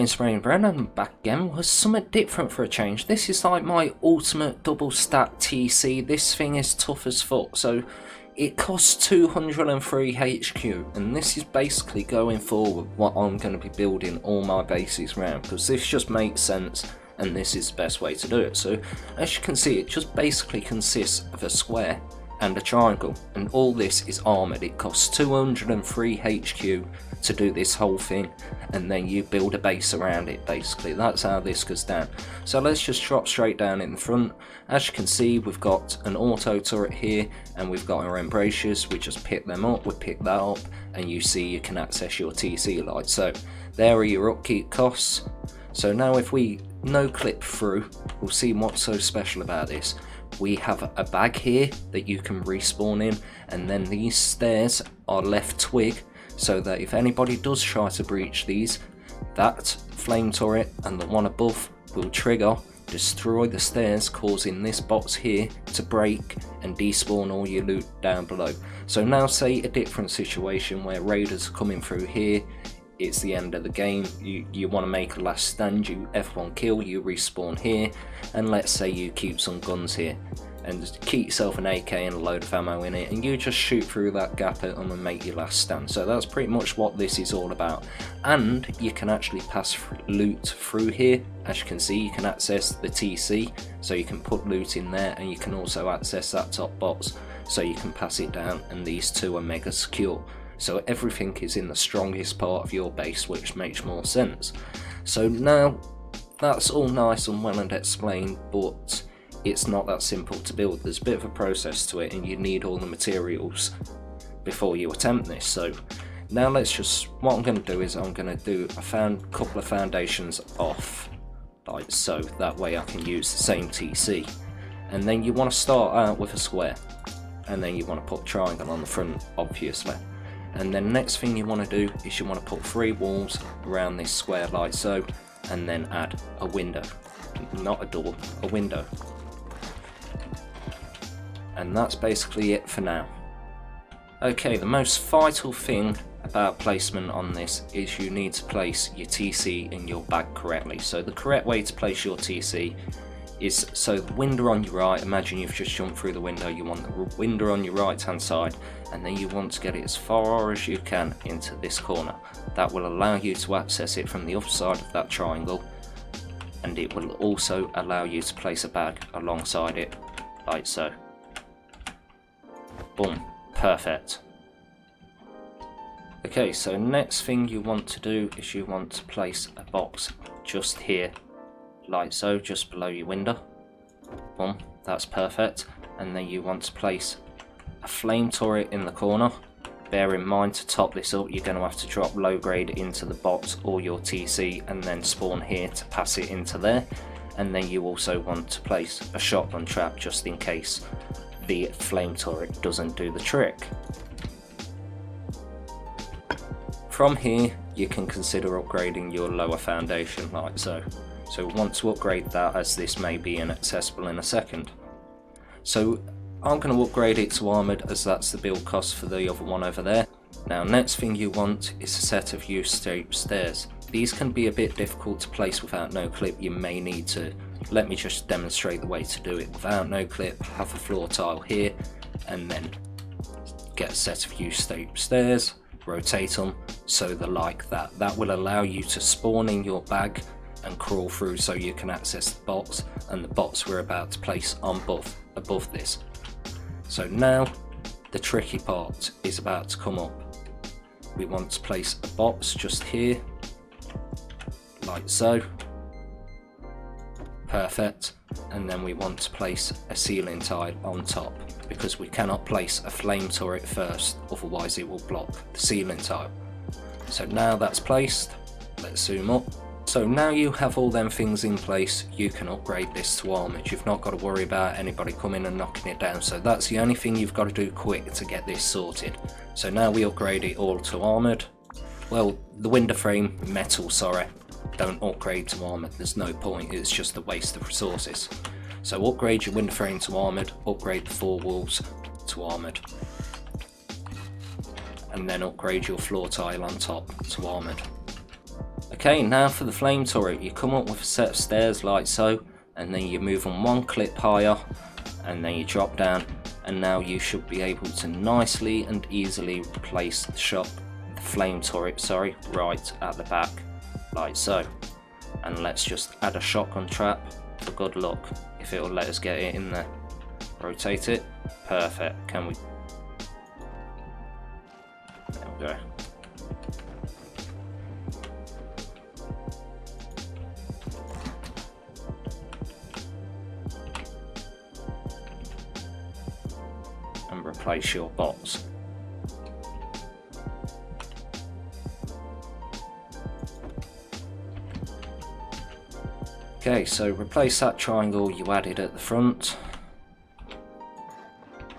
guys, Rainbow, and back again with something different for a change. This is like my ultimate double stack TC. This thing is tough as fuck, so it costs 203 HQ, and this is basically going forward what I'm going to be building all my bases around, because this just makes sense and this is the best way to do it. So as you can see, it just basically consists of a square and a triangle, and all this is armoured. It costs 203 HQ to do this whole thing, and then you build a base around it. Basically that's how this goes down. So let's just drop straight down in the front. As you can see, we've got an auto turret here, and we've got our embrasures. We just pick them up, we pick that up, and you see you can access your TC light. So there are your upkeep costs. So now if we no clip through, we'll see what's so special about this. We have a bag here that you can respawn in, and then these stairs are left twig, so that if anybody does try to breach these, that flame turret and the one above will trigger, destroy the stairs, causing this box here to break and despawn all your loot down below. So now say a different situation where raiders are coming through here, it's the end of the game, you want to make a last stand, you F1 kill, you respawn here, and let's say you keep some guns here and just keep yourself an AK and a load of ammo in it, and you just shoot through that gap at them and make your last stand. So that's pretty much what this is all about. And you can actually pass loot through here. As you can see, you can access the TC, so you can put loot in there, and you can also access that top box, so you can pass it down, and these two are mega secure. So everything is in the strongest part of your base, which makes more sense. So now that's all nice and well and explained, but it's not that simple to build. There's a bit of a process to it, and you need all the materials before you attempt this. So now what I'm going to do is I'm going to do a couple of foundations off, like so, that way I can use the same TC. And then you want to start out with a square, and then you want to put a triangle on the front, obviously. And then next thing you want to do is you want to put 3 walls around this square like so, and then add a window, not a door, a window. And that's basically it for now. Okay, the most vital thing about placement on this is you need to place your TC in your bag correctly. So the correct way to place your TC is, so the window on your right, imagine you've just jumped through the window, you want the window on your right hand side, and then you want to get it as far as you can into this corner. That will allow you to access it from the other side of that triangle, and it will also allow you to place a bag alongside it, like so. Boom, perfect. Okay, so next thing you want to do is you want to place a box just here, like so, just below your window. Boom, that's perfect. And then you want to place a flame turret in the corner. Bear in mind, to top this up, you're going to have to drop low grade into the box or your TC, and then spawn here to pass it into there. And then you also want to place a shotgun trap just in case the flame turret doesn't do the trick. From here you can consider upgrading your lower foundation like so. So we want to upgrade that, as this may be inaccessible in a second. So I'm going to upgrade it to armoured, as that's the build cost for the other one over there. Now next thing you want is a set of U-shaped stairs. These can be a bit difficult to place without no clip. You may need to, let me just demonstrate the way to do it without no clip. Have a floor tile here, and then get a set of U-shaped stairs, rotate them so they're like that. That will allow you to spawn in your bag and crawl through, so you can access the box, and the box we're about to place on above this. So now the tricky part is about to come up. We want to place a box just here, like so, perfect. And then we want to place a ceiling tile on top, because we cannot place a flame turret first, otherwise it will block the ceiling tile. So now that's placed, let's zoom up. So now you have all them things in place, you can upgrade this to armoured. You've not got to worry about anybody coming and knocking it down, so that's the only thing you've got to do quick to get this sorted. So now we upgrade it all to armoured. Well, the window frame, metal, sorry, don't upgrade to armoured, there's no point, it's just a waste of resources. So upgrade your window frame to armoured, upgrade the 4 walls to armoured, and then upgrade your floor tile on top to armoured. Okay, now for the flame turret, you come up with a set of stairs like so, and then you move on one clip higher, and then you drop down, and now you should be able to nicely and easily place the flame turret, right at the back, like so. And let's just add a shotgun trap for good luck, if it will let us get it in there. Rotate it, perfect. Can we? There we go. And replace your box. Okay, so replace that triangle you added at the front.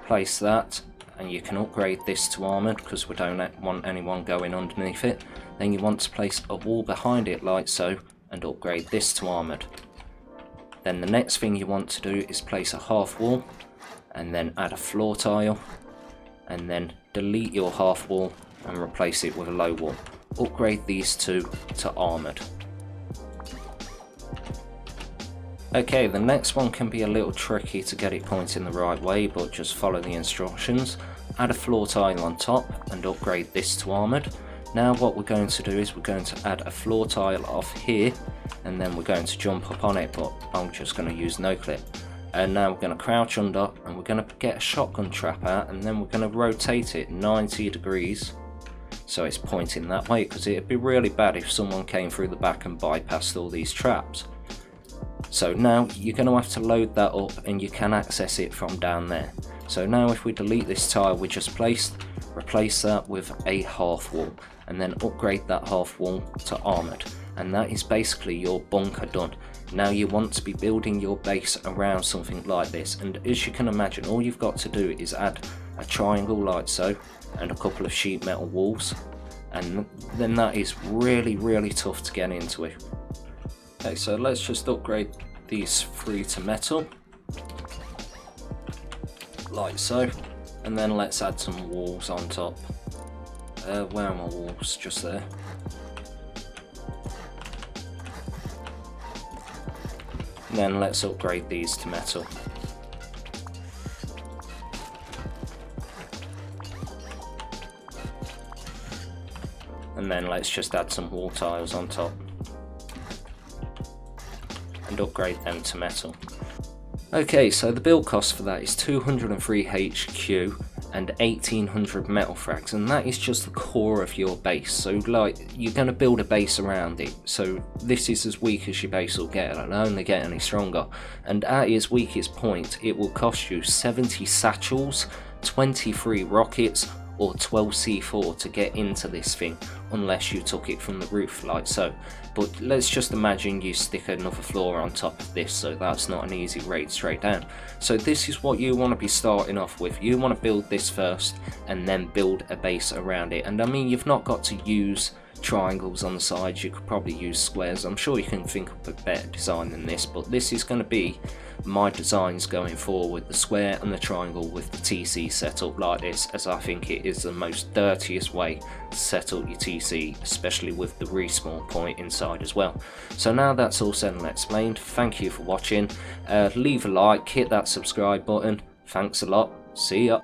Place that, and you can upgrade this to armoured because we don't want anyone going underneath it. Then you want to place a wall behind it like so, and upgrade this to armoured. Then the next thing you want to do is place a half wall, and then add a floor tile, and then delete your half wall and replace it with a low wall. Upgrade these two to armoured. Okay, the next one can be a little tricky to get it pointing the right way, but just follow the instructions. Add a floor tile on top and upgrade this to armoured. Now what we're going to do is we're going to add a floor tile off here, and then we're going to jump up on it, but I'm just going to use no clip. And now we're going to crouch under, and we're going to get a shotgun trap out, and then we're going to rotate it 90 degrees so it's pointing that way, because it'd be really bad if someone came through the back and bypassed all these traps. So now you're going to have to load that up, and you can access it from down there. So now if we delete this tile we just placed, replace that with a half wall, and then upgrade that half wall to armoured, and that is basically your bunker done. Now you want to be building your base around something like this, and as you can imagine, all you've got to do is add a triangle like so and a couple of sheet metal walls, and then that is really tough to get into it. Okay, so let's just upgrade these three to metal, like so, and then let's add some walls on top. Where are my walls? Just there. And then let's upgrade these to metal. And then let's just add some wall tiles on top and upgrade them to metal. Okay, so the build cost for that is 203 HQ and 1800 metal frags, and that is just the core of your base. So like, you're going to build a base around it, so this is as weak as your base will get, and only get any stronger. And at its weakest point it will cost you 70 satchels, 23 rockets, or 12 C4 to get into this thing, unless you took it from the roof like so. But let's just imagine you stick another floor on top of this, so that's not an easy raid straight down. So this is what you want to be starting off with. You want to build this first and then build a base around it. And I mean, you've not got to use triangles on the sides, you could probably use squares. I'm sure you can think of a better design than this, but this is going to be my designs going forward, the square and the triangle with the TC set up like this, as I think it is the most dirtiest way to set up your TC, especially with the respawn point inside as well. So now that's all said and explained, thank you for watching. Leave a like, hit that subscribe button, thanks a lot, see ya.